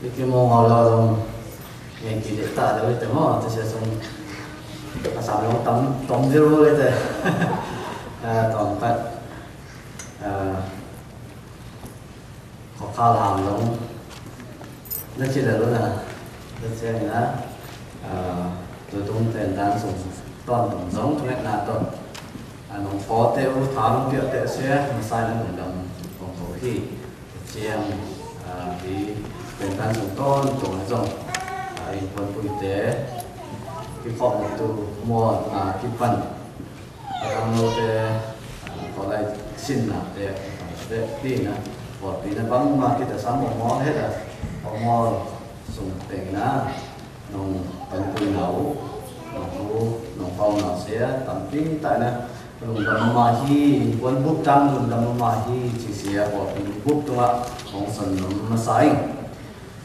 cái mong họ lo rồi ngày kỷ niệm ta đấy từ mà tôi sẽ xong à sao nó tóm zero đấy thôi tóm tắt khó khăn làm giống nó chỉ là luôn là nó sẽ là tôi tung tiền đàn dùng toàn giống thôi là toàn nó có tiêu tháo nó tiêu tiêu xe nó sai nó cũng đồng còn có khi chiang vì tiền đàn dùng tôn dùng nó dùng phần kinh tế cái phòng từ mua cái phần đang nô để có lại xin là để tiền là bỏ tiền là bắn mà cái tài sản một món hết rồi một món dùng tiền là nông phần kinh nấu nông phòng nào sẽ tầm tính tại này dùng đầm mà hi quân bút trăng dùng đầm mà hi chỉ sẽ bỏ tiền bút thôi ạ không cần mà sai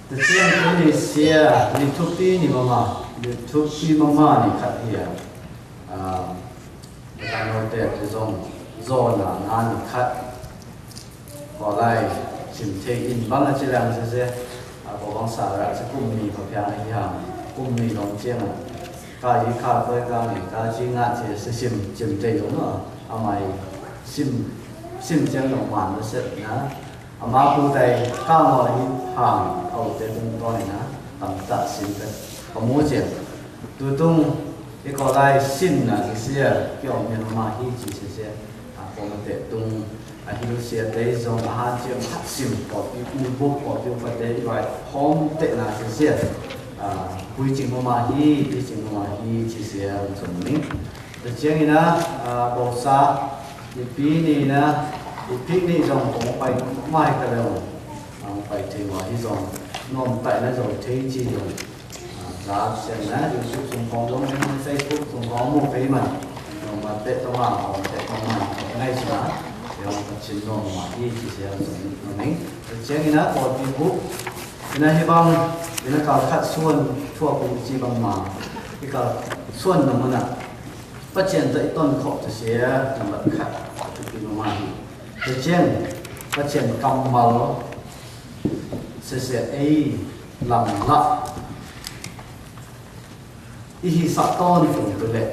แต่เช่นคนนี้เสียนี่ทุกปีนี่มาทุกปีมานี่ขัดเหี้ยการโน้ตเตะจะส่งโซนงานขัดก็ไล่ชิมเทอินบางทีแล้วจะเสียพอของสาระจะกุ้มมีพอเพียงอย่างกุ้มมีลงเจียงกายข้าวไปกายนี่กายจีงานจะชิมเทอยู่เนาะเอาไม่ชิมเจียงลงมันเสร็จนะอามาผู้ใดก้าวมาที่ห่างเอาแต่ตรงตัวนี้นะต่ำตัดสินไปขโมยเจ็บตัวตรงที่เขาได้สิ้นนะที่เสียเกี่ยวกับมาที่จีเสียผมเตะตรงที่เราเสียได้ส่งอาหารเจียมหัดสิมปอดที่มีบุกปอดที่ประเดี๋ยวไว้พร้อมเตะนะที่เสียคุยจริงมาที่จริงมาที่จีเสียสมนี้แต่เจ้านี่นะบอกซาในปีนี้นะที่นี่ส่งผมไปไม่กันแล้วไปถึงว่าที่ส่งนมไปนะส่งที่จีนร้านเสร็จนะยูทูบส่งของลงในเฟซบุ๊กส่งของมุกไปมันนมมาเตะตัวมาของเตะตัวมาง่ายสุดนะเดี๋ยวมันชิมนมมาที่จีเสียส่งตรงนี้เจ้านี่นะพอที่บุ๊กนี่ให้บังนี่การคัดส่วนทั่วกรุงจีบังมาที่การส่วนนั้นนะปัจจัยตัวต้นเขาจะเสียจังหวัดขัดที่บังมาเช่นก็เช่นกำมัลเสียไอ้ลำละอีหิสัตต้นถึงตัวเล็ก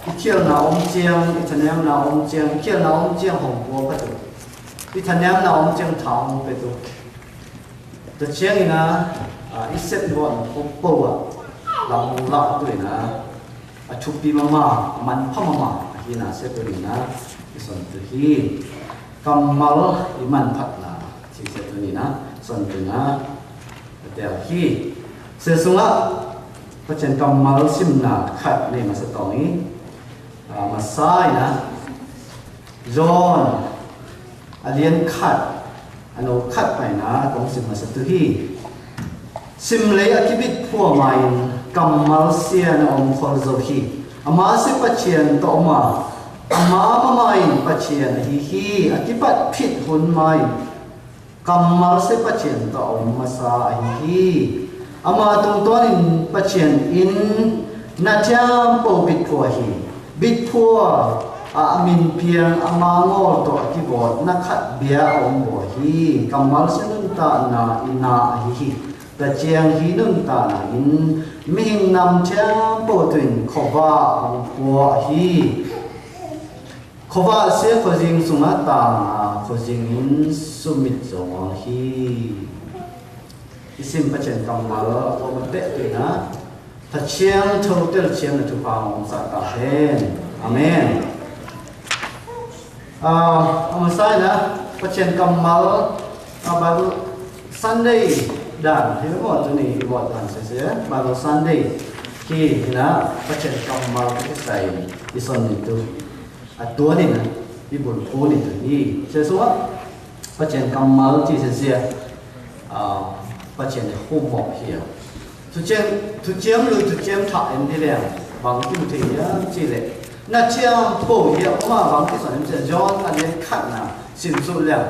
อีเที่ยวนาอมเจียงอีทันยามนาอมเจียงเที่ยวนาอมเจียงหงบัวก็ตัวอีทันยามนาอมเจียงถาวไปตัวแต่เช่นนะอีเซ็ตบอลปุ๊บปุ๊บลำละด้วยนะชุบปีมามันพ่อมาที่น่าเสียตัวนี้นะส่วนตัวที่กำมัลอิมันพัดนาที่เสร็จตัวนี้นะส่วนตัวนะเดี๋ยวที่เสือสุงะก็จะกำมัลซิมนาขัดในมาสตองนี้มาซ้ายนะจอนเลียนขัดอันโนขัดไปนะตรงซิมมาสตุฮีซิมเลยอธิบิดพัวใหม่กำมัลเซียนอมคอลโซฮีอามาสิปัจเจียนต่อมาอามาไม่ปัจเจียนฮีอธิบัติผิดหุ่นไม่กำมัลสิปัจเจียนต่อมาซาฮีอามาตรงตัวนี้ปัจเจียนอินนัจจามโปบิดพัวฮีบิดพัวอามินเพียงอามาโง่ตัวที่บอดนักขัดเบียอมบ่ฮีกำมัลสินุนตานาอินาฮีแต่เจียงฮีนุนตานาอินมิงนำเจ้าโปตุนขบาปัวฮีขบาเสียขจิงสุมาตาขจิงอินสุมิตจงฮีอิสิมปัจเจนกำมาลโอมเตะตัวนะถ้าเชียงเท่าเดิมเชียงในทุกภาคองศาตาเห็นอาเมนเอามาใส่นะปัจเจนกำมาลบาลซันเดย์ด่านที่ว่าตัวนี้ว่าด่านเสียบาลซันเดย์ที่นะปัจเจนกำมาลที่ใส่อิสอนนี่ตัวนี้นะที่บุญคูนี่ตัวนี้เชื่อว่าปัจเจนกำมาลที่เสียปัจเจนคู่หมอกเหี่ยวทุเจียมหรือทุเจียมถ่ายนี่แหละบางที่ที่นี่จีเล็กน่าเชื่อโผล่เหี่ยวมาบางที่สอนจะย้อนอันนี้ขัดนะสิ้นสุดแล้ว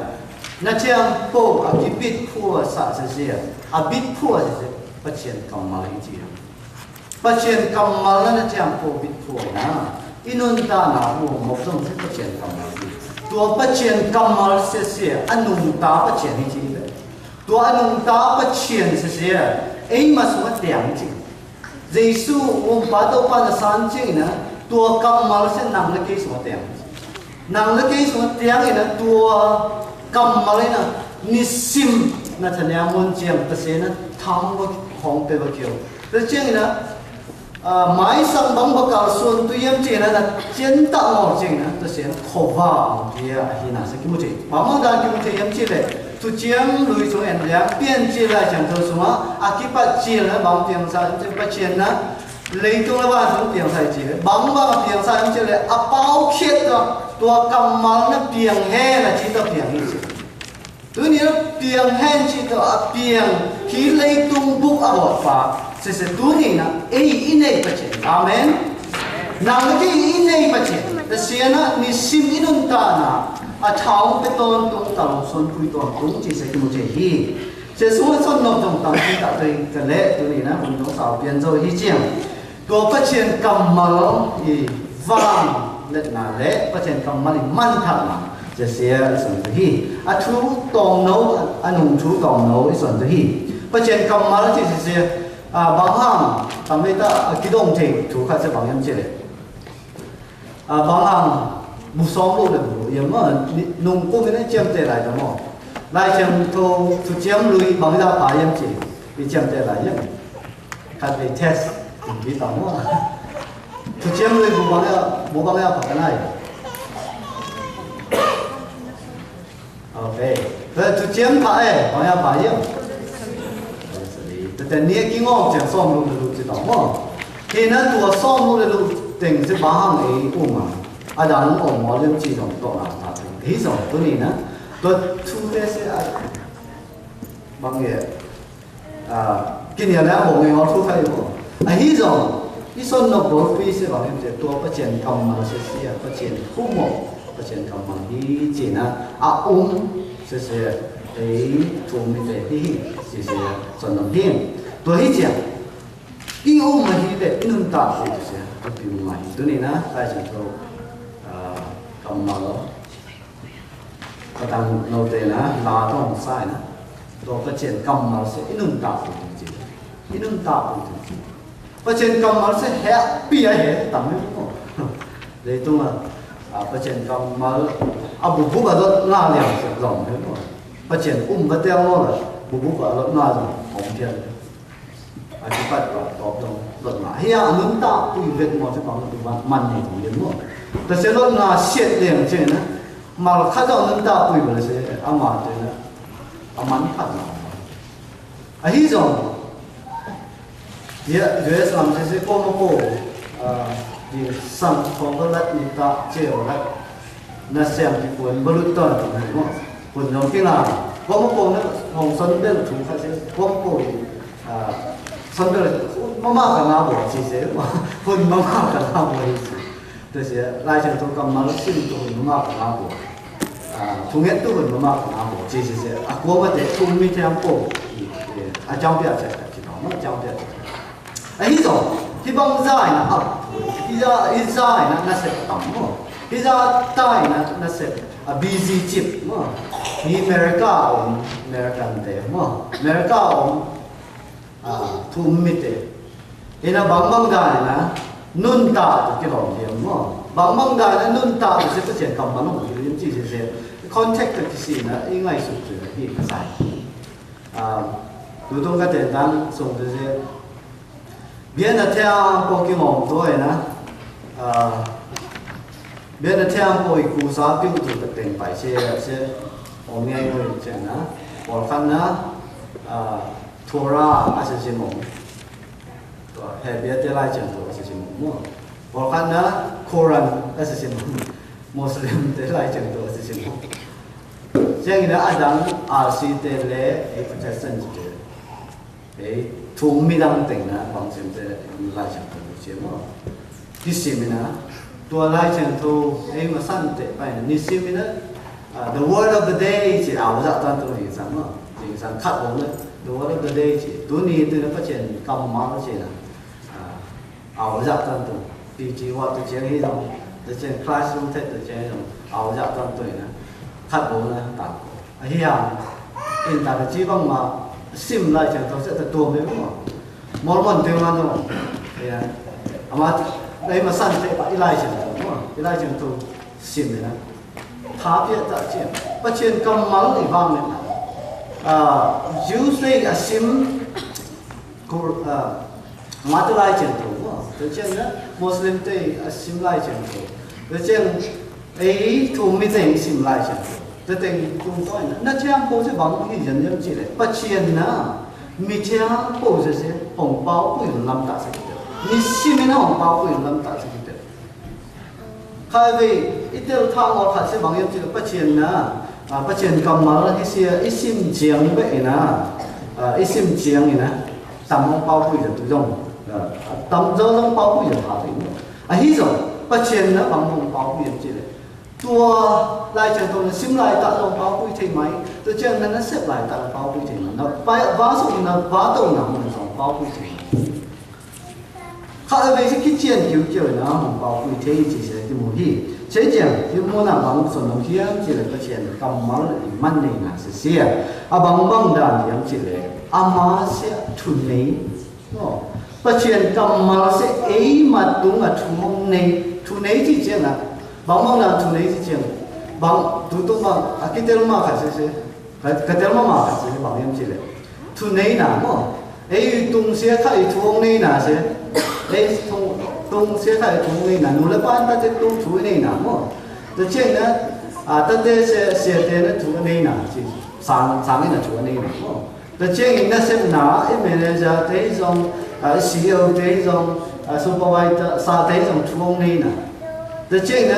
น่าเชื่อโผล่อภิบิดพัวสัตเสียอภิพัวเสียปัจเจนกำมาลจริงปัจเจนกำมาลน่าเชื่อโผล่บิดพัวนะอินุนตาหนาหัวหมกต้องที่ปัจเจนกำมาลตัวปัจเจนกำมาลเสียอนุนตาปัจเจนจริงเลย ตัวอันนุ่งตาประเชียนเสียเอ้มาสมัติอย่างจริงเยซูองค์พระตัวพระสันจริงนะตัวกำมัลเส้นนังเล็กสมัติอย่างนังเล็กสมัติอย่างนะตัวกำมัลเลยนะนิสิมนะท่านยามุนเจียมเกษนะทำว่าของเปรย์เกี่ยวแต่จริงนะหมายสั่งบังบักาส่วนตัวยังจริงนะเจนตั้งหมดจริงนะแต่เสียงขว่าเดียหินาสักกี่มุจิบางวันการกี่มุจิยังจริงเลยทุกเจียมลุยส่งเอ็นเดียเปลี่ยนจริงเลยจังตัวสมะอากิปัจเจียนะบางเพียงสายจะปัจเจียนะเลยตัวละว่าส่งเพียงสายจริงบางวันเพียงสายจริงเลยอาเป้าเขียดตัวกำมังนะเพียงแห่นะจีตัวเพียงนี้ตัวนี้เพียงแห่จีตัวเพียงที่เลยตุ้งบุกอวฟ้าเสียตัวนี้นะอินเนยปัจเจอาเมนนางก็อินเนยปัจเจแต่เสียนะนิสิมอินุนตานะอาชาวเป็นต้นตรงตลอดส่วนคุยตัวตรงจีเสียที่มุจฮีเสียส่วนส่วนนอกตรงตามที่ตัดตัวกันเละตัวนี้นะผมต้องสาวเปลี่ยนตัวฮีเจียงตัวปัจเจกรรมมาอีวางเล็ดนาเละปัจเจกรรมมาอีมันทับนะจะเสียส่วนตัวฮีอาทูตองโนอานุ่งทูตองโนส่วนตัวฮีปัจเจกรรมมาแล้วจีเสียบางห้างทำให้ตาคิดองเทถูกขัดเสบางอย่างเจริญบางห้างบุษองลูกเลยบุอย่างเมื่อนุ่งกุ้งนี่เจียมเจริญแต่หม้อลายเจียมโทถูกเจียมลุยบางที่เราพายยังเจริญเจียมเจริญยังขัดไปเทสถึงที่ต่อหม้อถูกเจียมลุยบุบางที่ผักกันได้โอเคแต่ถูกเจียมพายบางที่พายยังแต่เนี่ยกี่งอจะซ่อมลูกเลยลูกจะต่อมั้งทีนั้นตัวซ่อมลูกเลยลูกถึงจะบ้าหังไอ้อุ้มอาจารย์ออกมาเรื่องจีนของตัวเราที่สองตัวนี้นะตัวทุเรศบางอย่างกินอย่างนั้นผมเองเขาทุกข์ให้ผมที่สองที่ส่วนนอกบริษัทบางอย่างจะตัวประเจนกำมันเสียประเจนคู่หมดประเจนกำมันที่จีนนะเสียไอ้ถูกมีแต่ที่เสียส่วนน้ำเพียงตัวที่เจ้าอีโอมาที่เด็กนุ่นตาเลยเสียตัวผิวใหม่ตัวนี้นะใครจะตัวกำมาแล้วก็ตั้งโนเตนะลาต้องใส่นะตัวประเจนกำมาเสียอีนุ่นตาเลยจริงอีนุ่นตาเลยจริงประเจนกำมาเสียแฮปปี้อะแฮะตั้งไม่รู้เลยตัวประเจนกำมาบุบก็น่าเลี้ยงเสียหลงเลยประเจนก็เตี้ยโน่เลยบุบก็น่าจะหอมเทียนอาชีพก็ตอบตรงรถมาเฮียนุ่นตาปุยเล็กมอจะฟังดูมันนี่ถึงเรียนมั้งแต่เสียรถมาเสียเลี้ยงเจนะมาข้าเจ้านุ่นตาปุยไปเลยเสียอามาเจนะอามันขัดมาที่สองเดี๋ยวสามเสียก็มาโก้ดีสั่งของก็รัดนิตาเจ้ารัดนั่นเสียงที่ควรบรรลุตอนนั้นมั้งคนน้องที่ลาก็มาโก้นะของสันเดลถูกเขาเสียก็มาโก้สันเดลมากกันนะบอกสิเสียคนมากกันนะบอกสิแต่เสียรายเชิงตัวกำมาแล้วสิ่งตัวมากกันนะบอกทุกเงี้ยตัวมากกันนะบอกสิเสียกลัวว่าเด็กทุ่มไม่แจ่มโก้เจ้าเบี้ยใช่ไหมที่น้องเจ้าเบี้ยที่สองที่บางใจนะที่จะอิจฉานะนั่นเสร็จต่ำมั้งที่จะตายนะนั่นเสร็จbusy chip มั้งที่อเมริกาเดมั้งอเมริกาทุ่มมิเตเห็นนะบางได้นะนุ่นตาตัวกี่หลงเดียวมั้งบางได้นะนุ่นตาตัวเสียเปอร์เซ็นต์กำมันต้องอยู่ยังจีเสียคอนแทคกับที่สี่นะยังไงสุดเลยที่ภาษาดูตรงกันแต่ด้านส่งตัวเสียเบียนแต่เที่ยวพวกกี่หลงตัวนะเบียนแต่เที่ยวพวกกูสาปิ้วถูกตะเต็งไปเสียผมง่ายเลยเช่นนะบอกคันนะทัวร่าอาจจะชิมงตัวเฮเบียเตไลจังตัวอาจจะชิมงมั่วบอกคันนะโครันอาจจะชิมงมุสลิมเตไลจังตัวอาจจะชิมงเช่นนี้อาจารย์อาซีเตเลไอ้ประชาชนจะไอ้ทุ่มมีดังเต็งนะบางสิ่งจะไลจังตัวเชื่อมั้งที่สิมินะตัวไลจังตัวไอ้มาสั่นเตะไปนี่สิมินะthe word of the day จะเอาจากตอนตัวนี้สั่งมั้งจริงสั่งคัดผมเลย the word of the day จะตัวนี้ตัวนั้นก็เช่นกำมาเช่นนะเอาจากตอนตัวปีจีว่าตัวเช่นนี้เราตัวเช่น classroom เทสตัวเช่นเราเอาจากตอนตัวนะคัดผมนะต่างไอ้ที่อย่าง in ta chỉ bằng mà sim lại chẳng tôi sẽ tự tuôn đấy đúng không? Món món tiêu ăn đâu, mà đây mà sẵn thế phải lại chẳng đúng không? Lại chẳng tôi sim đấy nè, tháp biết ta chuyện, bắt chuyện cầm máu thì vang này, usually sim mà tôi lại chẳng tôi đúng không? Tôi chuyện đó Muslim thì sim lại chẳng tôi chuyện ấy thu mi tình sim lại chẳng tôi tình cũng tôi nó chẳng có gì bằng cái dân dân chỉ là bắt chuyện na mi chẳng có gì hồng bao cũng làm ta sẽ được mi sim nó hồng bao cũng làm ta sẽ được khai vì ít điều thang họ thật sẽ bằng dân chỉ là bắt chuyện na bắt chuyện cầm máu là cái sim giang vậy na sim giang này na tầm hồng bao cũng được tôi dùng tầm dâu hồng bao cũng được hả thì hi rồi bắt chuyện na bằng hồng bao cũng được chỉ là tua lại chẳng tôi sim lại tạo lòng bao quy thì mấy tôi chẳng nó xếp lại tạo bao quy thì nó vá xuống nó vá đầu nằm mình sống bao quy thì khai về cái chuyện hiểu kiểu nó không bao quy thì chỉ là cái mùi gì chế chẳng cái món nào bằng số nó kia chỉ là cái chuyện cầm máu là mạnh này là sẽ xia bằng đàn yang chỉ là ama sẽ thuần này cái chuyện cầm máu sẽ ấy mà đúng là thuần này chỉ chuyện là bằng là thu lấy gì bằng tụi bằng cái tên mà phải sẽ cái tên mà phải sẽ bằng em chỉ là thu lấy nào mà ấy tung xe khai thu lấy nào sẽ ấy tung xe khai thu lấy nào nó là ban ta sẽ tung thu lấy nào mà từ trên đó ta đây sẽ tiền nó thu lấy nào chỉ sáng cái là thu lấy nào từ trên nó sẽ nào em manager thấy rằng CEO thấy rằng supervisor sa thấy rằng thu lấy nào từ trên đó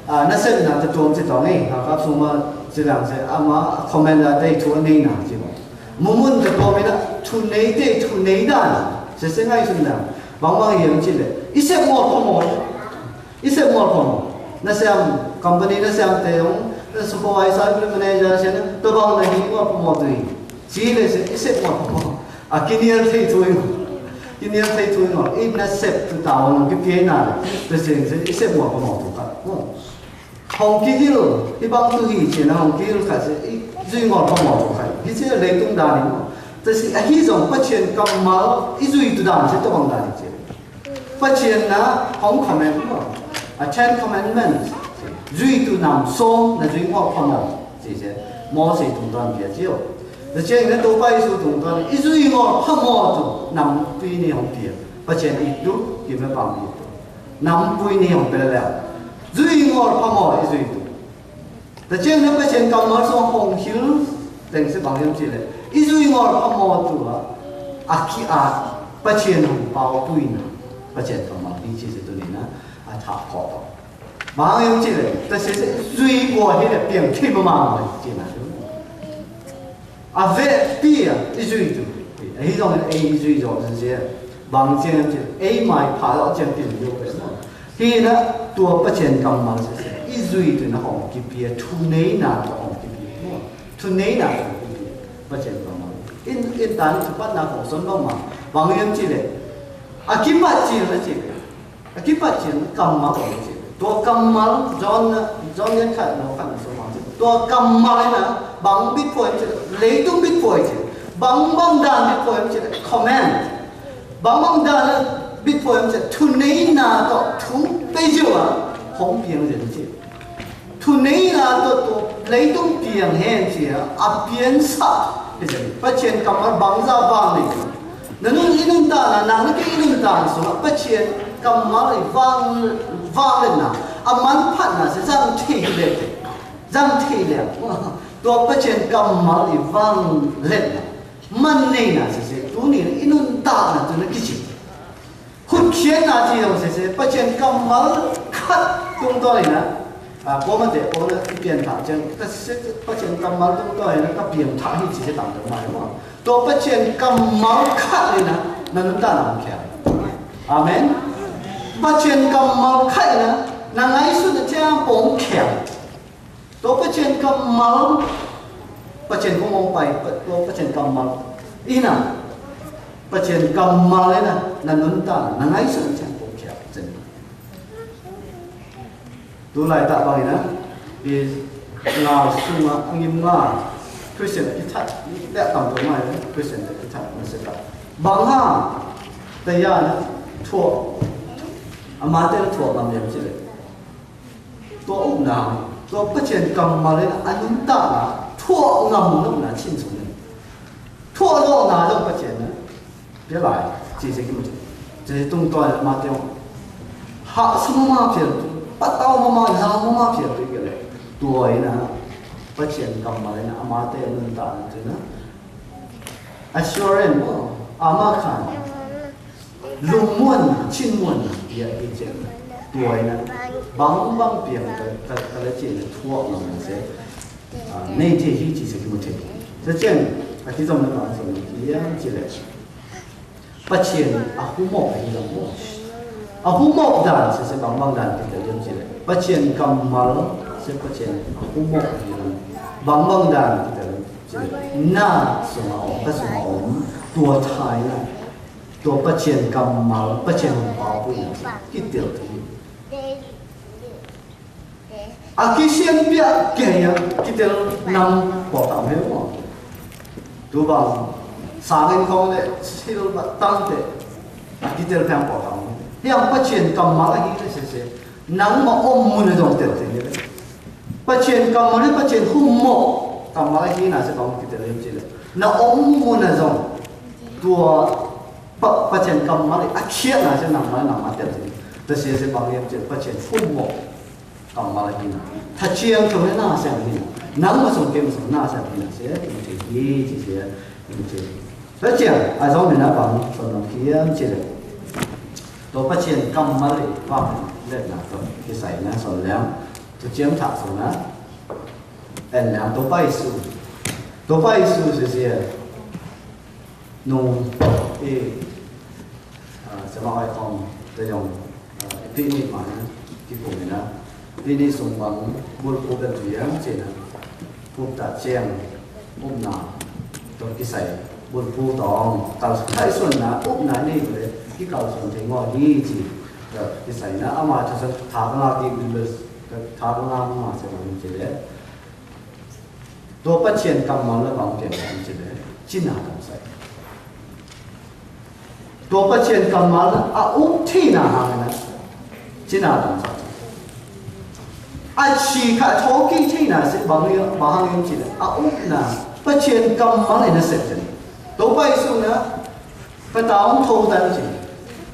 nó sẽ là từ tuồng từ tuồng này các số mà chỉ là sẽ ama comment là đây thu này nào chứ muốn từ tuồng này là thu này đây thu này đó sẽ ngay xuống nào bằng hiện chỉ là ít sẽ một nó xem company nó xem tiền supervisor manager sẽ tôi bằng là những một rồi chỉ là sẽ ít sẽ một kinh nghiệm thấy thôi ít nó xếp từ tàu cái phía nào tôi sẽ ít sẽ một thôi hồng kí kí cái băng tu hì chỉ là hồng kí khai sẽ duy ngọt không ngọt khai cái sẽ lấy tung đàn nàyแต่สิที่ส่งปัจเจียนกำมาอีจุยตุดานเสร็จต้องได้จริงปัจเจียนนะของคอมเมนต์10 commandments จุยตุนำส่งนะจุยงอพม这些摩西同段别叫แต่เจ้าเนี่ยตัวไปสู่同段อีจุยงอพมตุนำปีนี้ของเปียปัจเจียนอีดุกินไม่ปังอีดุนำปีนี้ของเปียแล้วจุยงอพมอีจุยตุแต่เจ้าเนี่ยปัจเจียนกำมาส่งของหิวแต่งสิบางอย่างจีเลยอีจุยงอพมตุอาคีอาปัจเจียนของเปาปุยนะปัจเจียนกำมาอีจีสิตัวนี้นะอาถาพอบางอย่างจีเลยแต่是最过迄个变起不嘛嘛จีนะอาเวปีอ่ะอีจุยตุไอ้ตรงนี้อีจุยจอ是些บางเจนจีไอ้ไม่พาเราเจนเป็นอยู่เป็นนะที่นะตัวปัจเจียนกำมา是些อีจุยตุนะของกิเปียทุนนี้นะของกิเปียทุนนี้นะของกิเปียปัจเจียนกำมาอินตานทุกปัจนะของสนบ้างมาบางอย่างจีเลยอากิปัจเจียนนะจีอากิปัจเจียนกำมาของจีตัวกำมาจอนยังขัดเราขัดสมองตัวกำมาเลยนะบางบิดพอยจะเลยต้องบิดพอยจะบางด้านบิดพอยจะคอมเมนต์บางด้านบิดพอยจะทุนนี้นาต่อทุนไปจ้ะของเพียงเรื่องจีทุนนี้นาต่อตัวเลยต้องเพียงเห็นจีอ่ะเพียงสักเรื่องปัจเจียนกำมาบางซาบางเลยนั่นอีนุ่งตานะนั่งก็อีนุ่งตาสุดปัจเจียนกำมาเลยวางเลยนะอามันพัดนะจะจังที่เลยตัวปัจเจียนกำมาเลยว่างเล่นนะมันนี่นะเสียตัวนี้อินุนตานะตัวนี้กิจคุณเขียนนะที่เราเสียปัจเจียนกำมาคัดตรงตัวเลยนะผมมันเด็กผมเนี่ยเปลี่ยนทางจังแต่เสียปัจเจียนกำมาตรงตัวเลยนะก็เปลี่ยนทางให้จีจะต่างกันมาว่าตัวปัจเจียนกำมาคัดเลยนะนั่นตาหนังแข็งอาเมนปัจเจียนกำมาคัดนะนั่งไอ้สุดที่ปงแข็งตัวปัจเจียนกำมาปัจเจียนก็มองไปตัวปัจเจียนกำมาอีน่ะปัจเจียนกำมาเลยนะนั่นตานั่งไอ้สุดที่ปงแข็งจริงดูหลายตาไปนะดีงาสูงอ่ะยิ้มงา Christian cái thắt đã tầm tuổi mai đấy Christian cái thắt nó sẽ tập bằng haแต่ยานะทั่วอามาเตอร์ทั่วลำเลียงสิเลยตัวอุ้มนางตัวประเชียนกำมาเลยนะอันนั้นตานะทั่วงำนุ่มนะชิ้นสุดเลยทั่วโลกนาต้องประเชียนนะเดี๋ยวไหลจีเสกิมจะตรงตัวมาเตียวหาสมมาเพียรปัตตาวมาหามาเพียรไปกันเลยตัวไอ้นะประเชียนกำมาเลยนะอามาเตอร์นั่นตาจริงนะ assurance อามาขันลุงม้วนชิ้นม้วนเยอะจริงตัวนั้นบางเปลี่ยนแต่ละจีนทั่วลงมาเสียในที่ที่จีสกิมุทิจะเช่นที่จำเป็นต้องสมัยที่ยังจีเลยปัจเจียนอาหุโมกที่เราโมอาหุโมกด่านเสียบางด่านที่เรายังจีเลยปัจเจียนกำมัลเสียปัจเจียนอาหุโมกที่เราบางด่านที่เราจีเลยหน้าสมองก็สมองตัวท้ายนะตัวปัจเจียนกำมัลปัจเจียนปาปุยที่เดียวที่อากิเชียนเปียเกี่ยที่เดียวนำปอดตามให้หมดดูบางสางินเขาเนี่ยที่เราตั้งแต่ที่เดียวแพงปอดตามเนี่ยปัจเจียนกำมัลอะไรที่เสียนั่งมาอมมือในตรงเดียวที่นี่เลยปัจเจียนกำมัลเนี่ยปัจเจียนหุ่มโมกำมัลอะไรที่น่าจะต้องที่เดียวเริ่มจีเลยนั่งอมมือในตรงตัวปัจเจียนกำมัลเลยอาเคียน่าจะนั่งมาเดียวที่แต่เสียบางเรื่องจีปัจเจียนหุ่มโมกำมาอะไรกินถ้าเชียงตรงนี้น่าเสียกินนั่งมาส่งเกมส่งน่าเสียกินเสียมันจะยี่จีเสียมันจะแล้วเชียงไอ้สองนี่นะบางส่วนของเขียนเชียงตัวปัจเจียนกำมาเลยว่าเล่นนะตัวที่ใส่นะส่วนแล้วตัวเจียมถักส่วนนะเอ็นแล้วตัวไปสู้เสียนุ่มสมาร์ทคอมจะยงพินิจมานะที่ผมนะที่นี่ส่งบังบุญพูดกันถึงยังเจนะพูดตัดเชียงอุ้มนาตัวกิใส่บุญพูตองเก่าใช้ส่วนนะอุ้มนานี่เลยที่เก่าส่วนถึงงอยี่จีแบบกิใส่นะเอามาจะถามเราที่ดูเลยถามเรามาจะมาเจเลยตัวปัจเจียนกำมันแล้วบางเกี่ยวกับเจเลยจีน่าต้องใส่ตัวปัจเจียนกำมันแล้วอุ้มที่น่าหางนะจีน่าต้องใส่อาชีพทอกี้ที่น่าสิบางเรื่องจีเลยอุ้มนะปัจเจียนกำมันเลยนะเสร็จเลยตัวไปสู้นะไปดาวทอดันจี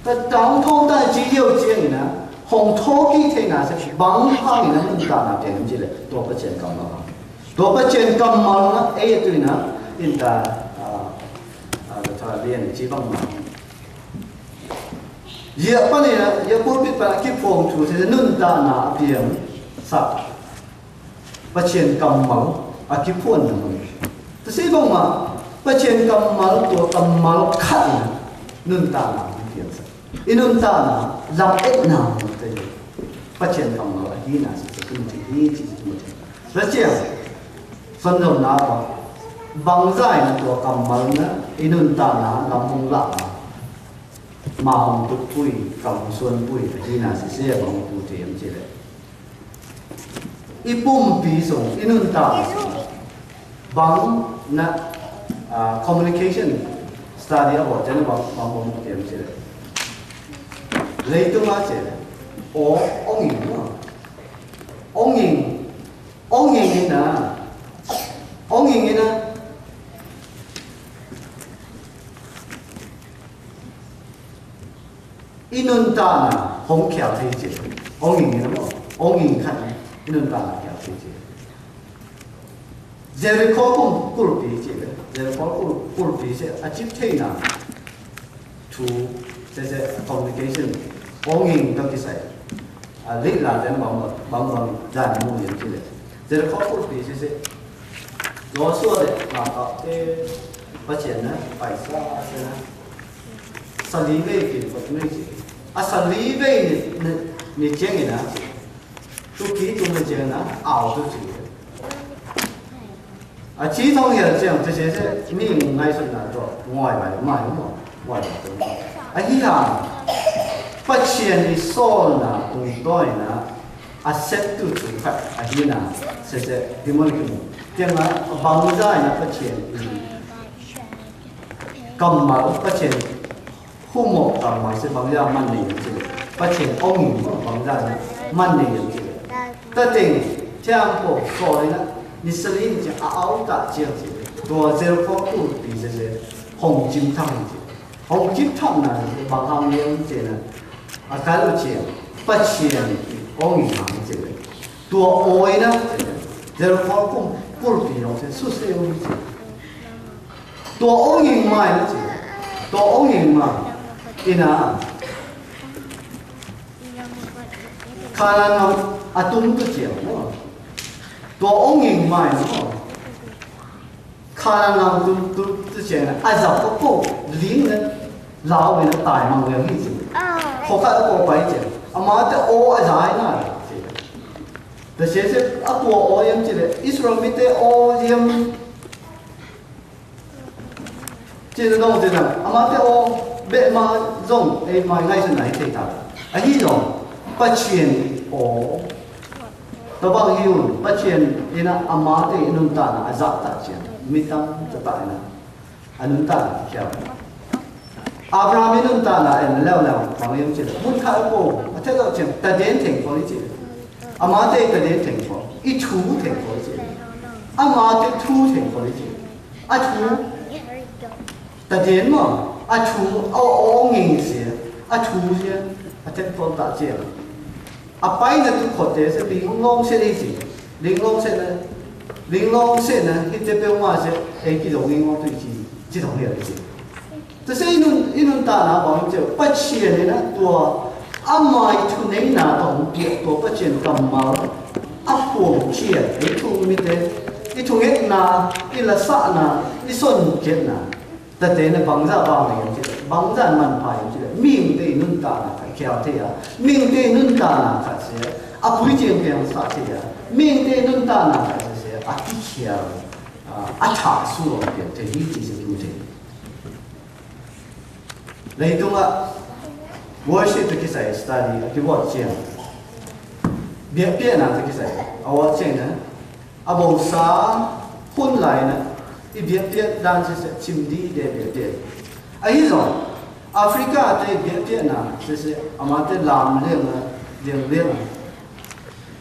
ไปดาวทอดันจีเดียวจีนี่นะหงทอกี้ที่น่าสิบางครั้งนี่นะมันการนับเองจีเลยตัวปัจเจียนกำมันตัวปัจเจียนกำมันนะตัวนี้นะอินทาถ้าเรียนจีบังมาเยอะปะเนี่ยเยอะพูดปิดปากคิดฟงถูกจะนุ่นตาหนาเพียงสักปัจเจียนกำมัลอาคิพูนนะมึงแต่สิ่งบอกมาปัจเจียนกำมัลตัวกำมัลขัดนุ่นตาหนาเพียงสักอินุ่นตาหนาลำเอ็ดหนาหมดเลยปัจเจียนกำมัลที่น่าจะขึ้นที่หมดแล้วเจ้าสันโดษนาบางใจนะตัวกำมัลนะอินุ่นตาหนาลำมงละมาหงตุกปุยกำส่วนปุยที่น่าเสียบางปูเทียมเจเลยอีปุ่มปีส่งอินุนตาบางนะcommunication study อ่ะจะนึกบางมุมเทียมเจเลยเลยตัวมาเจเลยองยิงนี่นะอินุนตานะหงเขียวที่เจองยิงนี่นะมั้งองยิงขัดอินุนตานะเขียวที่เจเจริญข้อกุลปีเจเลยเจริญข้อกุลปีเจอาชีพเท่นะทูเจcommunication องยิงต้องที่ใส่ลิลาเจนบางจานมูอย่างเจเลยเจริญข้อกุลปีเจรอส่วนเลยมาเอาปัจเจียนนะไปซะนะสลีเวกินปัจจุบันจีสลีเวนี่เจงนะทุกทีตัวมันเจงนะเอาตัวจีจีทองเหี้ยเจง这些是你ง่ายสุดนะตัวง่ายไปไม่หมดง่ายไปตัวที่หาปัจเจียนนี่โซนนะตรงต้อยนะ accept tu tu khat ahina se dimon ki tiang na bangza na pachen kamma pachen humo kamma se bangza man ne chi pachen ong bangza na man ne chi ta ting tiang po so na ni selin ji ao ta chi chi to zero ko tu pi se hong jim thang chi hong jim thang na bang hang yeng chi na akalu chi pachen ong yi mang chi to oi na zero ko kum pul pi no se su se yo chi to ong yi mai na chi to ong yi ma ina khana ngam atum tu chi no to ong yi mai no khana ngam tu tu chi na a za ko ko ling na lao we na tai mang we hi chi ko ka ko pai chi ama te o a zai na the se a to o yam chi le Israel mi te o yam chi no de na ama te o be ma zong e mai ngai se nai te ta a hi zong pa chien o to bang hiun pa chien ina ama te inun ta na azat ta chien mi tam ta ta na anun ta kya Abraham inun ta na en lao lao bang yam chi le mun kha ko a te lo chien ta den theng ko chi ama te ta den theng ko I thu theng ko chi ama te thu theng ko chi a thu ta den mo a thu o ngin se a thu se a te pon ta che a pai na tu khote se ling long se ni chi ling long se na hi te pe ma se e ki dong ling tu chi dong ye chi te se inun ta na ba che pa chie ne na tua a mai thu nei na dong pi to pa chen kam ma a puang chie e thu mi te I thu nget na I la sa na I son ket na ta te na bangza ba me chi bangza man pa chi ming te nun ta na kya te ya ming te nun ta na kha se a pui chen ke sa te ya ming te nun ta na kha se a ti chia a tha su lo ke te hi chi se tu te nei tu nga worship ki sai study ki wo chen bia bia na ki sai a wo chen na a bo sa hun lai na I bia bia dan se chim di de bia bia a hi zo Africa te bia na se amate lam le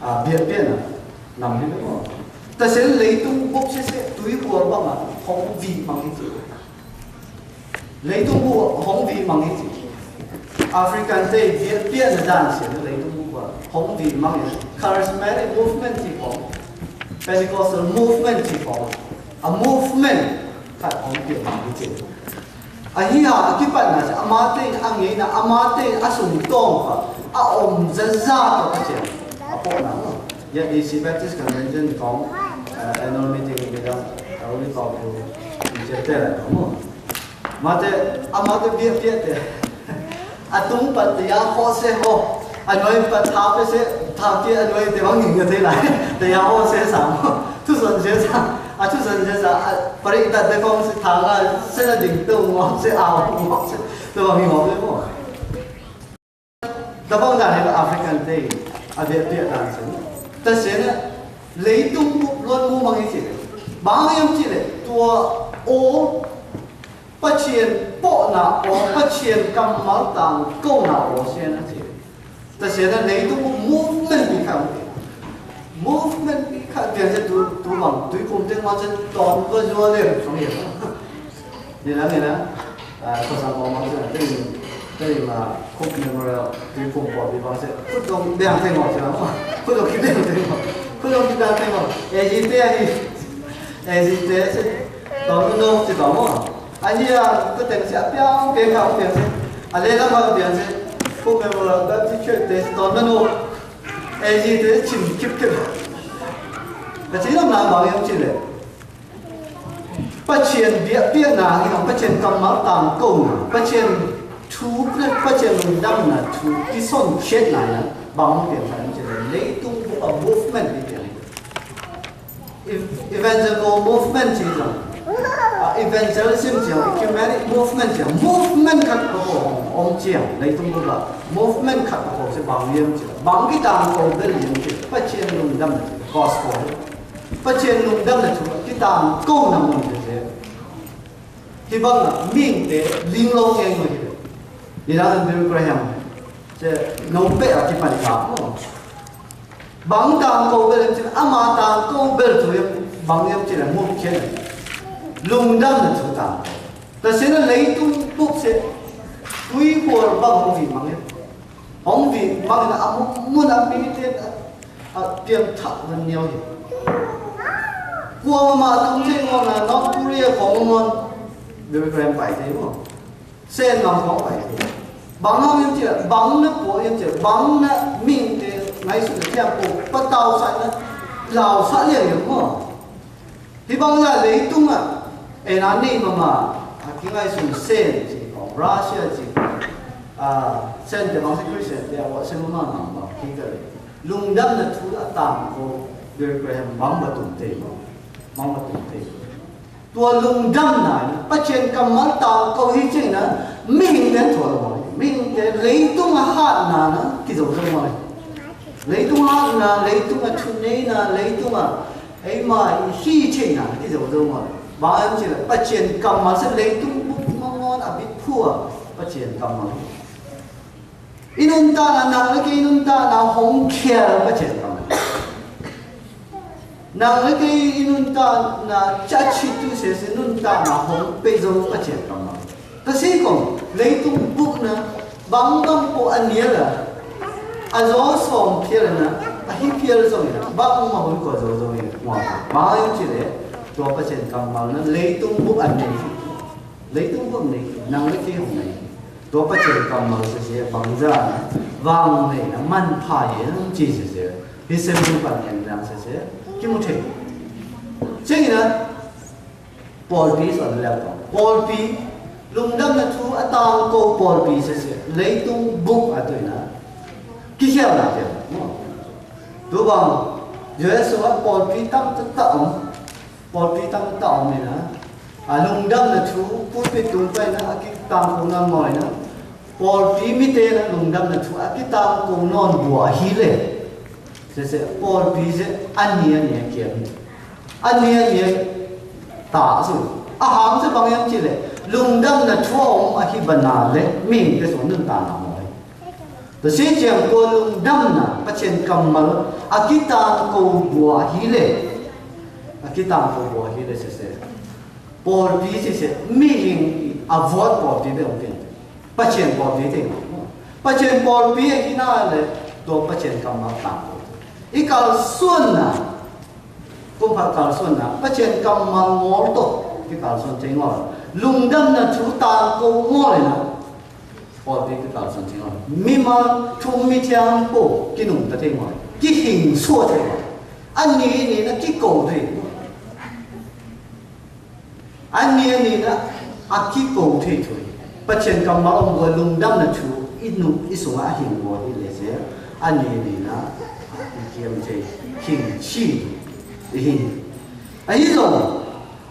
a bia na nam ni ko ta se le tung bok se tui ko ba ma hong vi mang ki le tung bu hong vi mang ki African te bia na dan se le tung bu hong vi mang charismatic movement ti ko Pentecostal movement ti ko a movement ka hong bia mang ki Ahia akipat na sa amate ang na amate asung tong ka a zaza ka che apo na no ya DC Baptist Convention kong annual meeting bila only ko je te la mo mate amate bia te atung pat ya ho se ho anoi pat tha pe se tha ti anoi te wang ning te lai te ya ho se sa tu son se sa a tu san se sa pare ta de kong se tha ga se na ding tu mo se a mo se to ba mi mo le mo da bang da ne African day a de dan se ta se na le tung bu lon mu mang chi ba yam chi le to o pa chien po na o pa chien kam ma tang ko na o se na chi ta se na le tung movement bi kham movement bi kha de se tu mang tu kum te ma chen ton ko jo le song ye ni na ko sa ko ma se te ma khop memorial tu kum po bi ba se ko dong dang te mo se ma ko dong ki dang te mo ko dong ki dang te mo e ji te se dong no ti ba mo anh ya ko te se piao ke ka o se a le la ma de se khop memorial da ti che te don no e ji te chim kip kip cái chỉ làm bảo hiểm chỉ là bắt chuyện biết là cái bắt chuyện cầm máu tạm câu bắt chuyện chú bắt chuyện đâm là chú cái son chết này là bảo hiểm chỉ là lấy tung bộ movement đi evangelical movement chỉ là evangelism chiang ecumenic movement chiang movement khat ko om chiang lấy tung ko ba movement khat ko se bang yem chiang bang ki tang ko bel yem chiang pa chen lung dam gospel pa chen lung dam na chu ki tang ko na mon se ki bang na ming te ling lo eng mo hi ni ra Bill Graham se no pe a ki pa ka mo bang tang ko bel chiang ama tang ko bel tu yem bang yem chiang mo chen lung đâm là chủ tàng, ta sẽ nó lấy tung bút sẽ quý của bằng không vì mang hết, không vì mang là muốn ăn bí tên tiền thật hơn nhiều gì, qua mà tung thế ngon là nó Korea không ngon, được rồi em phải thế không, sen làm không phải thế, bằng không em chỉ bằng nó của em chỉ bằng nó mình thì ngay sự theo của bắt đầu sai nó lào sát liền đúng không, thì bằng là lấy tung à en ani mama kingai sun sen ji ko Russia ji sen de bang Christian de wa sen mama na ma kingai lung dam na thu a tam ko Bill Graham bang ba tum te bang ba tum te tua lung dam na pa chen kam mal ta ko hi chen na min den thua lo min de lấy tung a hat na na ki zo zo mo lấy tung hat na lấy tung a thu nei na lấy tung a ai ma hi chen na ki zo zo mo bà em chỉ là bắt chuyện cầm mà sẽ lấy tung bút ngon à biết thua bắt chuyện cầm mà inun ta là nàng lấy cái inun ta là hong kia bắt chuyện cầm nàng lấy cái inun ta là cha chi tu sẽ inun ta là hong bây giờ bắt chuyện cầm mà ta sẽ còn lấy tung bút nữa băng băng bộ anh nhớ là gió sòng kia là nè hi kia rồi băng mà hồi có rồi ngoài bà em chỉ đểตัวประเทศกำมังนั้นเลยตุ้งบุกอันนี้เลยตุ้งบุกนี้นั่งเลยที่ของนี้ตัวประเทศกำมังเสียบางจ้าวางเลยนะมันพายนั่งจีเสียพิเศษบุกอันนี้นั่งเสียกี่มุทิเช่นนั้นปอลปีสอนแล้วต่อปอลปีลุงดำนะทูอัตางโกปอลปีเสียเลยตุ้งบุกอันนี้นะกี่เช้าหน้าเจ้าตัวบางเยอะสุดปอลปีตั้งตั้งปอลปีตั้งต่อเนี่ยนะลุงดำนะทูพูดไปตรงไปนะอากิตามคงนอนหน่อยนะปอลปีมิเตนะลุงดำนะทูอากิตามคงนอนบัวฮีเล่เสียปอลปีเสียอันนี้เนี่ยเกี่ยวอันนี้เนี่ยตาสุดอาหารจะบางอย่างจีเลยลุงดำนะทูอากิบนาเลยมิ่งไปส่วนนึงตาหน่อยแต่เสียเจียงตัวลุงดำนะประเชนกำมัลอากิตามคงบัวฮีเล่kita tahu bahwa kita sesuai, polisi sesuai, mungkin avoid polisi itu mungkin, pasien polisi itu, pasien polisi kita ada dua pasien kamar tamu. Ikal sunnah, kumpat kal sunnah, pasien kamar morto, ikal sunnah tengok, lungdam na cuta kau mole na, polisi ikal sunnah tengok, memang cumi tiang po, kinung tengok, kihing suat tengok, ani na kikau tengok. Anh này na aki cầu thế thôi, bắt chân cầm máu ông vừa lung đâm là chú ít nụ ít số á hình của đi lệ sẽ anh này na kiếm thế hình chi hình ấy rồi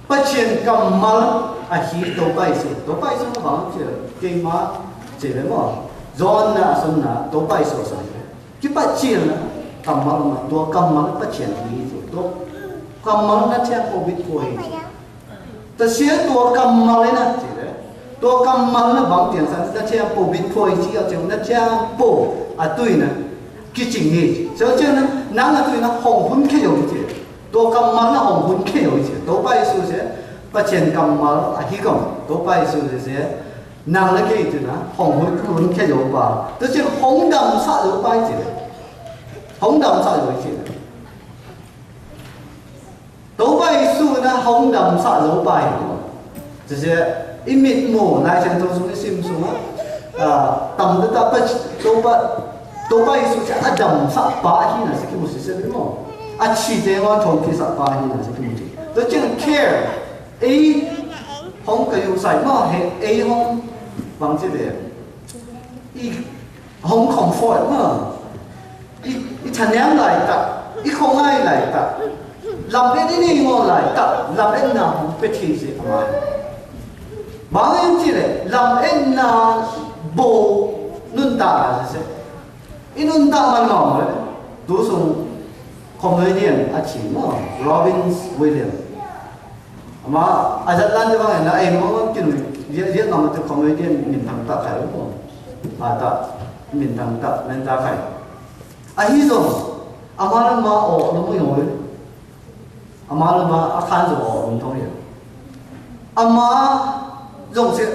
bắt chân cầm máu hi tổ bay số nó bảo chứ cái má chỉ là mà giòn na sân na tổ bay số sân cái bắt chân na cầm máu mà tổ cầm máu bắt chân đi rồi tổ cầm máu nó theo covid củaแต่เสียตัวกำมัลเลยนะจีเลยตัวกำมัลนะบางทีสันนัดเชียงปูบิดพอยจีเอาเจ้านัดเชียงปูตุยนะกิจงี้เจ้าเจ้านั้นนั่งตุยนะห้องหุ่นแค่อยู่จีตัวกำมัลนะห้องหุ่นแค่อยู่จีตัวไปสู้เสียปัจเจนกำมัลฮิกมตัวไปสู้เสียนั่งแล้วแค่อยู่นะห้องหุ่นแค่อยู่ป่าแต่เจ้าห้องดำซาอยู่ไปจีห้องดำซาอยู่จีตัวไปสู้นะห้องดำสะลงไป这些一米五来前都是那些什么ต่ำ的ไปตัวไปสู้จะดำสะปาหินะสิคิดว่าสิ่งนี้มั้งชีเจวันทองที่สะปาหินะสิคิดว่าตัวจึง care ห้องก็อยู่ใส่หม้อเห็ดห้องบางทีเดียวห้อง comfort มั้งฉันยังไหลตัดคงง่ายไหลตัดลำเอ็นนี่งอไหลตัดลำเอ็นหนาวไปทีสิทำไม bằng em chỉ là làm em là bộ nun ta là gì in nun ta mà ngỏ đấy tú sung comedian à chỉ mà Robin Williams mà à rất là như vậy là em muốn cái riết làm một comedian mình thằng ta phải không à ta mình thằng ta nên ta phải à hi rồi à mà nó mới ngồi à mà nó khán rồi không thôi à mà giống như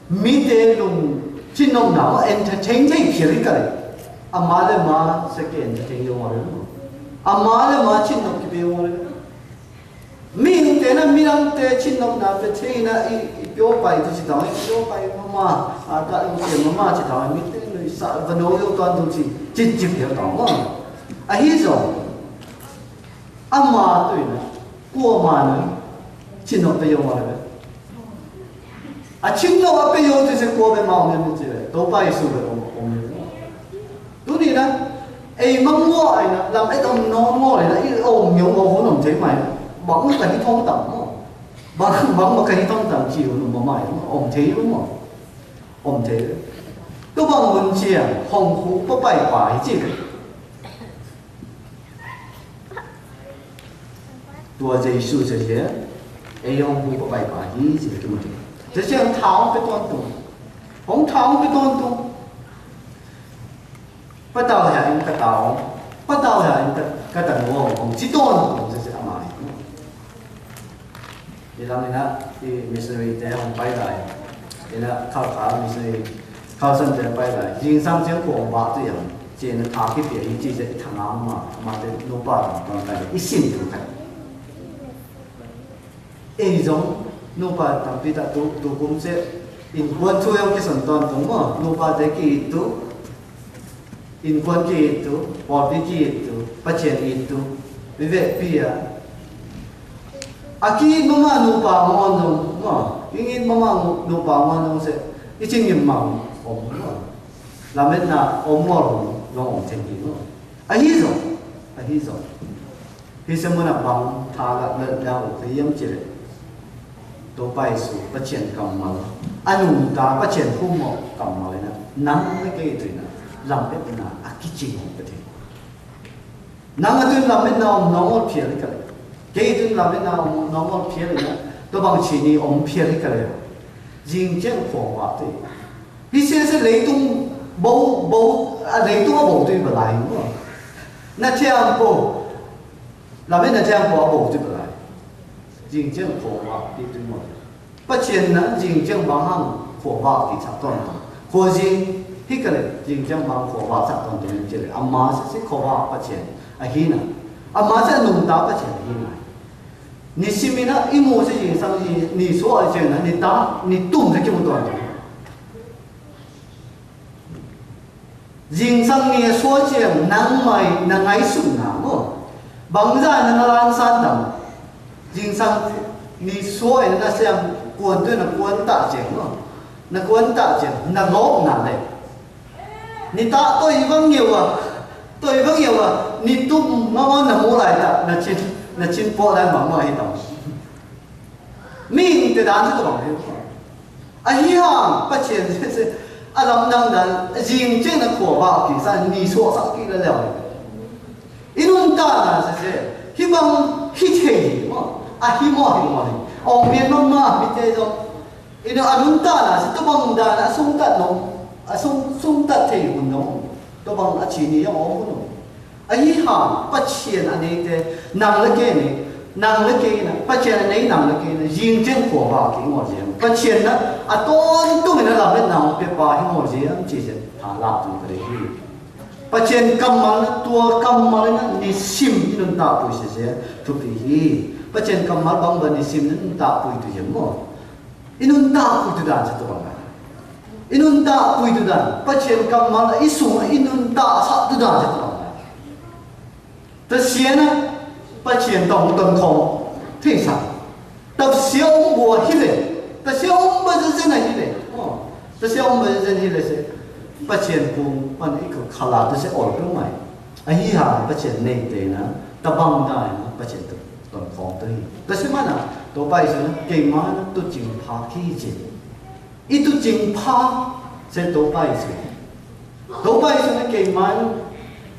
mỹ tế luôn chính ông nào entertain thấy phiền cái à mà sẽ cái entertain nhiều hơn à mà chính ông cái nhiều hơn mình thế nào mình làm thế chính ông nào thế thế na biểu bài thì chỉ nói biểu bài mà à ta cái mà chỉ nói mình thế người sa vấn đề yêu toàn东西chính chính hiểu đó mà à hi rồi à mà对呢过嘛呢chính ông biểu mà đấy à chính ông biểu thì sẽ qua bên mà ông nên chứ đâu phải số bên ông đúng đi đó ai mong mua ai nè làm cái ông nó mua này là ông nhiều ông vốn ông thấy mày bắn cái gì thông tầm bắn một cái thông tầm chiều nó mà mày ông thấy đúng không ông thấy tôi bằng muốn chia hồng phú có bài bài gì tôi dạy sư sẽ thế ai hồng phú có bài bài gì cái mà thế chứ ông tháo cái toàn tụng ông tháo cái toàn tụng bắt đầu là anh bắt đầu là anh cái tầng ngô ông chỉ toàn tụng sẽ mà thì làm nên thì missionary để ông bay lại thì là khảo khảo missionary khảo sinh để bay lại riêng sang tiếng của ông bà tự nhiên chỉ là thả cái việc chỉ là thằng nào mà để nô bà còn cái ít xin được cái ấy giống nô bà thằng bị ta tu cũng sẽ in quan thu cái sản toàn đúng không nô bà để cái tu in quan cái tu bỏ đi cái tu bắt chuyện cái tu vì vậy bây giờ aki mama nupa ngon no ingin mama nupa ngon se iching yim mang om la met na om mor no om chen gi no a hi zo hi se mona bang tha la le la o ke yam che to pai su pa chen kam mal anu ta pa chen khu mo kam mal na nang me ke tu na lam pe na aki ching pe the nang atu lam met na om no mo phia le ka cái thứ làm thế nào nó ngon phía này nữa tôi bằng chỉ ni ông phía cái này riêng chân khổ quá thì đi xe sẽ lấy tung bố lấy tung bố tôi vào lại đúng không na trang bố làm thế na trang bố tôi vào lại riêng chân khổ quá đi tôi một bắt chuyện nữa riêng chân bằng hàng khổ quá thì sắp toàn khổ riêng hít cái này riêng chân bằng khổ quá sắp toàn thì chơi amma sẽ khổ quá bắt chuyện à hi na amma sẽ nung ta bắt chuyện hi na你心里呢一模是人生你所而讲的你打你懂得这么多人生你所讲能买能爱顺啊么bằng ra能让山等人生你所有那像官对那官大讲么那官大讲那老难嘞你打对方nhiều啊你懂我能冇来的那钱那进步来忙嘛一道，命的单子都忙的，啊一样不钱就是啊咱们当然认真的苦吧，其实你说啥给得了的，一轮大呢是希望一切嘛，啊希望的，后面嘛比这种，一轮啊轮大呢是都帮大呢送得侬，啊送得提运侬，都帮啊钱你要我不侬。ấy hả bắt chuyện anh ấy thế năng lực cái này bắt chuyện anh ấy năng lực cái này riêng chân của bà cái ngồi gì bắt chuyện đó à tôi mình làm cái nào biết bà cái ngồi gì chỉ là thả làm từ cái đấy bắt chuyện cầm mà tua cầm mà nó đi sim nó tạo bụi gì chụp đi bắt chuyện cầm mà bằng bên đi sim nó tạo bụi từ gì mà nó tạo bụi từ đàn cho tôi bằng nó tạo bụi từ đàn bắt chuyện cầm mà ít xuống nó tạo sát từ đàn cho tôi这些呢，把钱当灯空，退上，到小我迄个，到小我是真的迄个，哦，到小我是真迄个是，把钱不把一个卡拉都是耳朵买，啊以下把钱内地呢，到帮带呢，把钱灯空对，但是嘛呢，都摆上给嘛呢，都真怕起钱， itu jing pa sẽ tổ bay xuống cái cây mai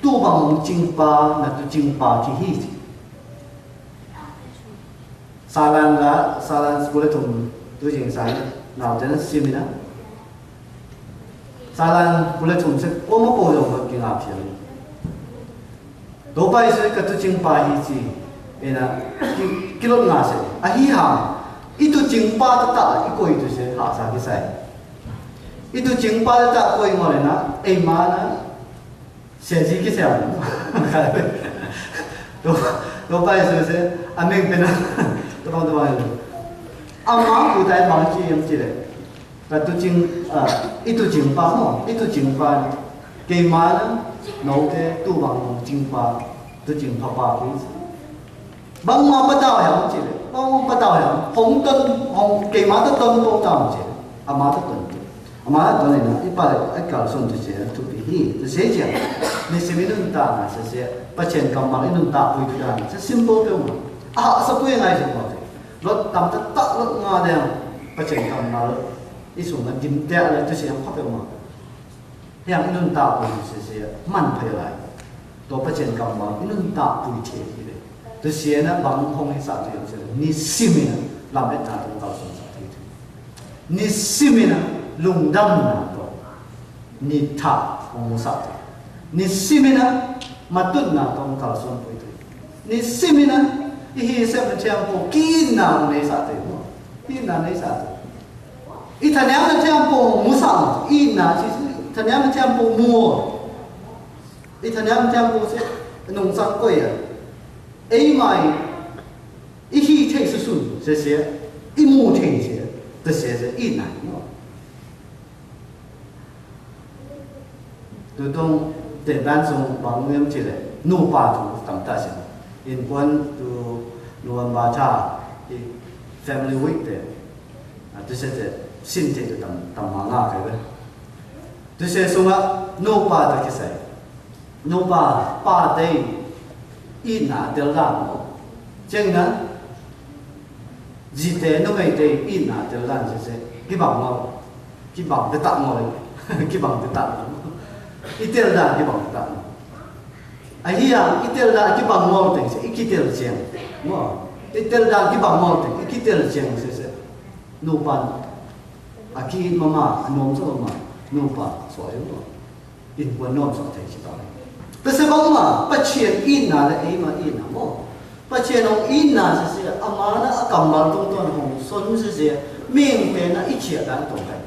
tu bằng jing pa là tu jing pa thì hi salan boleh thum tu jing sai nào thế nó sim na salan boleh thum sẽ có một bộ dụng cái ngáp phiền tổ bay xuống cái tu jing pa hi chi ena kilot nga se ahi ha itu jing pa ta ikoi tu se ha sa ki sai itu jing pa ta koi ngore na e ma na se ji ki se do pai se ameng pena to bang to bang ama ku dai bang chi yam chi le ka tu jing itu jing pa mo itu jing pa ke ma na no te tu bang jing pa tu jing pa ki bang ma bắt đầu hiểu chị đấy, bang bắt đầu hiểu, hồng tân hồng kỳ má tất tân bông tao chị, má tất tân này nó ít ba ít cả xong thì sẽ thuộc về hi, thì sẽ gì, nên sẽ biết nâng ta là sẽ bắt chuyện cầm bằng nâng ta vui thì là sẽ simple thôi mà, sao quên ngay chứ mà, nó tầm tất tất nó ngon đấy, bắt chuyện cầm mà ít số nó dính tệ là tôi sẽ không phải mà, hiện nâng ta vui sẽ mạnh phải lại, tôi bắt chuyện cầm bằng nâng ta vui thế gì đấy.这些呢，网红的啥子样子？你信没呢？老板拿都告诉啥子？你信没呢？龙当拿到，你他红啥子？你信没呢？马顿拿到告诉不对。你信没呢？一些什么tempo， 技能的啥子？技能的啥子？一他娘的tempo没啥，一拿其实他娘的tempo没，一他娘的tempo是农商贵啊。ấy mà ít khi thấy sự sụn sẽ ít mua thấy sẽ ít này nữa từ trong简单从网面起来怒霸图等大型因关từ nuông ba cha thì family week đấy这些是身体就等忙啊对不对这些说啊怒霸的是谁怒霸的ít nà tiêu lan chừng đó gì thế nó ngày thế ít nà tiêu lan chứ cái bằng cái tạm ngồi cái bằng cái tạm ít tiêu lan cái bằng cái tạm ai hi à ít tiêu lan cái bằng ngồi thì sẽ ít tiêu chèn đúng không ít tiêu lan cái bằng ngồi thì ít tiêu chèn sẽ nô pan khi mama nôm cho mama nô pan soi đúng không in quan nôm cho thấy chỉ đóแต่เสบมาปัจเจียนอินน่ะเลยไอ้มาอินน่ะมั้งปัจเจียนของอินน่ะเสียอามานะกำมาตรงตัวของสนเสียเมียงเป็นนะอีเฉียดันตรงกัน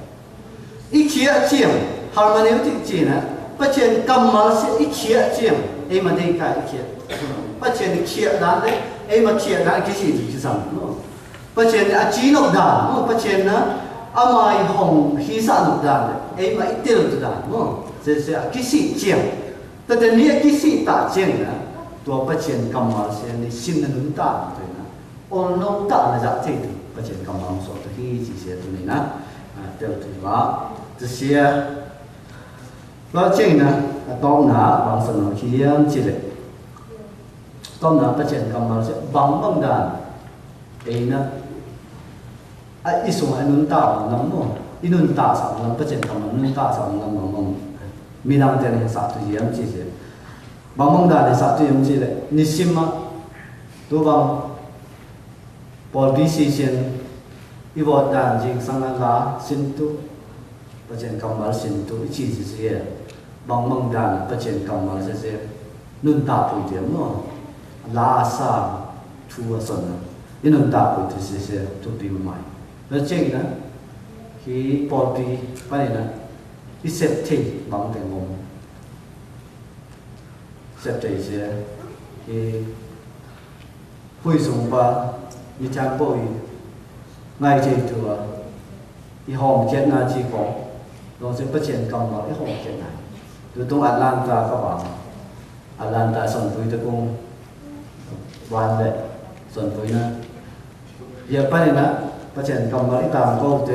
อีเฉียเจียงฮาร์โมนีที่จีนะปัจเจียนกำมาเสียอีเฉียเจียงไอ้มาได้กันอีเฉียปัจเจียนเฉียดันเลยไอ้มาเฉียดันกี่สิ่งที่สั่งมั้งปัจเจียนอาจีนกดันมั้งปัจเจียนนะอามาหงฮิสานกดันเลยไอ้มาอีเตลดันมั้งเสียกี่สิ่งเจียงแต่เดี๋ยวนี้กี่สิ่งต่างเจนนะตัวปัจเจียนกำมาเสียในสิ่งนั้นต่างเลยนะโอ้น้องต่างนะจ๊ะที่ปัจเจียนกำมาสอนที่ที่เสียตัวนี้นะเดี๋ยวถือว่าจะเสียแล้วเจนนะต้องหนาบางสนองเขียนจีเลยต้องหนาปัจเจียนกำมาเสียบางด่านเองนะอีส่วนอันนู้นต่างน้ำมั้งอีนู้นต่างสามน้ำปัจเจียนกำมานู้นต่างสามน้ำมั้งมีนามเดียนสาธุยามจีเสบางดาในสาธุยามจีเลยนิสิมาตัวบางพอดีซีเซนอีวอดานจิงสังฆาสินตุปัจเจกกรรมสินตุอีจีเสียบางดานปัจเจกกรรมเสียนุนตาปุยเดียมเนาะลาซาทัวสนะอีนุนตาปุยที่เสียทุกปีใหม่แล้วเจงนะที่พอดีไปนะอีเซปทีบางแต่งงเซปทีเสียที่คุยส่งไปมีทางป่วยง่ายจีตัวอีห้องเจ็ดนาทีก่อนเราจะประเชิญกำลังอีห้องเจ็ดนาอยู่ตรงอัตแลนตาก็บอกอัตแลนตาส่วนปุ๋ยตะกงวันเลยส่วนปุ๋ยนะเยอะไปนะประเชิญกำลังอีตามก็เจ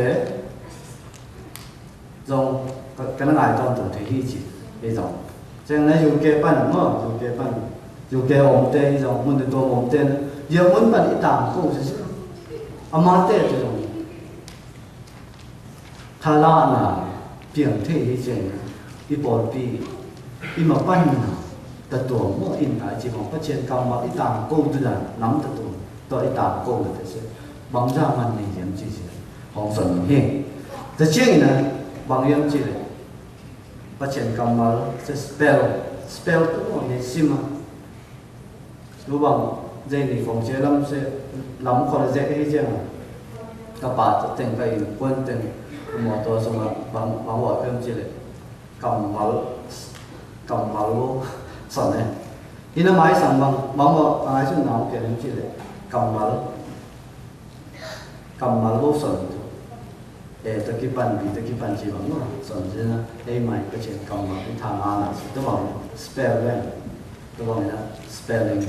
จงcái nó lại trong tổ thể hiện chỉ bây giờ cho nên dùng cái bàn mà dùng cái ống tên rồi muốn đượcตัวống tên giờ muốn bàn ít tạm cũng sẽ mà tên rồi thà la na piang thế hi chen i bol pi i ma pan na ta tu mo in ta chi mo pa chen kam ma i tam ko tu da nam ta tu to i tam ko ta se bang ra man ni yam chi se hong son he ta chen na bang yam chi le pa chen kam ma se spell tu mo ye sima lu bang dây này phòng chế lâm sẽ lắm còn dễ cái chứ các bạn tình cái quân tình một tổ xong là bằng gọi em chỉ để cầm máu luôn sẵn này đi nó máy sẵn bằng một ai xuống nào kia em chỉ để cầm máu luôn sẵn để tất cái bàn chỉ bằng nó sẵn chứ na đây mày cái chuyện cầm máu cái thằng ăn là tôi bảo spell lên tôi bảo là spelling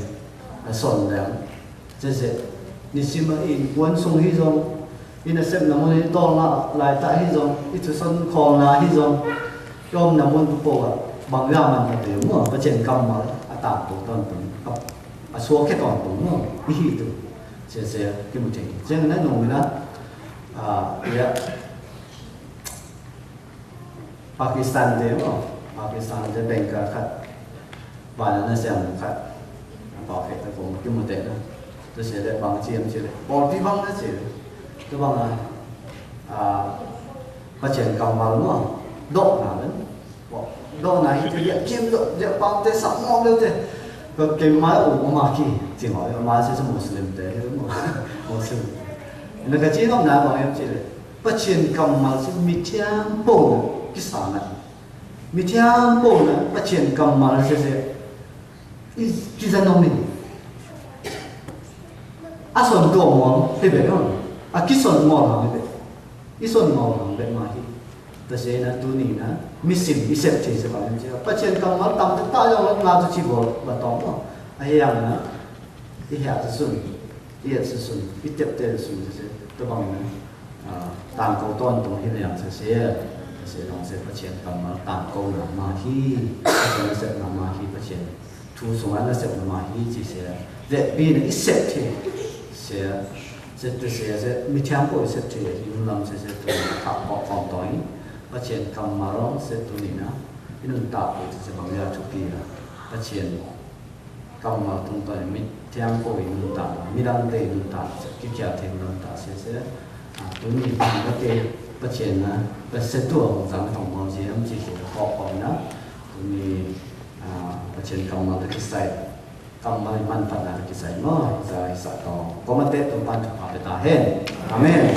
sồn đấy, thế sẽ đi xem mà in cuốn sung hi rồi, in là xem là môn đi to lại tại hi rồi, ít thứ sân còn là hi rồi, trong là môn tu bổ bằng ra mình là tiểu mà có chuyện cầm mà tạm tổ toàn tụng, số cái toàn tụng mà hi tu, sẽ cái một chuyện, cho nên nó nổi đó, yeah. Pakistan đấy mà, Pakistan đấy bên cả khách, và nó xem khách bảo vệ tại vùng cái một tệ đó, tôi sẽ để bằng chiêm chỉ đấy, bỏ đi bằng nó chỉ đấy, tôi bằng là phát triển cầm vào đúng không? Độ nào đấy, độ này thì điện chiêm điện bằng thế sẵn ngon đâu thế, cái máy ủ mà kì, chỉ hỏi máy sẽ một slim thế đúng không? Một slim, là cái chi nó nào bảo em chỉ đấy, phát triển cầm vào sẽ mít thiam bổ cái sản này, mít thiam bổ này phát triển cầm vào sẽ cái dân nông mình xuân đồ mòn thế vậy không cái xuân mòn làm vậy cái xuân mòn làm vậy mà thì ta sẽ là tu nị na missing isep thì sẽ bảo em chứ bắt chân cầm mắt tầm tất ta trong lúc nào tôi chỉ bảo và tóm nó ai rằng na cái hạt xuân cái tiếp theo xuân sẽ tôi bảo này tạm cầu toàn tổng hiện量sẽ đồng sẽ phát triển cầm mắt tạm cầu là mà khi sẽ là mà khi phát triển thu số anh sẽ mà hi chỉ sẽ để pin ít set thì sẽ mi chăm bồi set thì dùng làm sẽ tụi tạo bỏ phòng tối phát triển cầm mà nó sẽ tụi mình á cái nền tạo thì sẽ bằng ra chụp kia phát triển cầm mà tung tối mi chăm bồi nền tạo mi đăng tề nền tạo sẽ kịp trả thêm nền tạo sẽ tụi mình bằng cái tiền phát triển là sẽ tuồng rằng phòng màu gì em chỉ họ phòng đó tụi mình phát triển cầm mà cái sai cầm mà mình phát là cái sai mà sai sao có mà tết tụi bạn chụp phải ta hết amen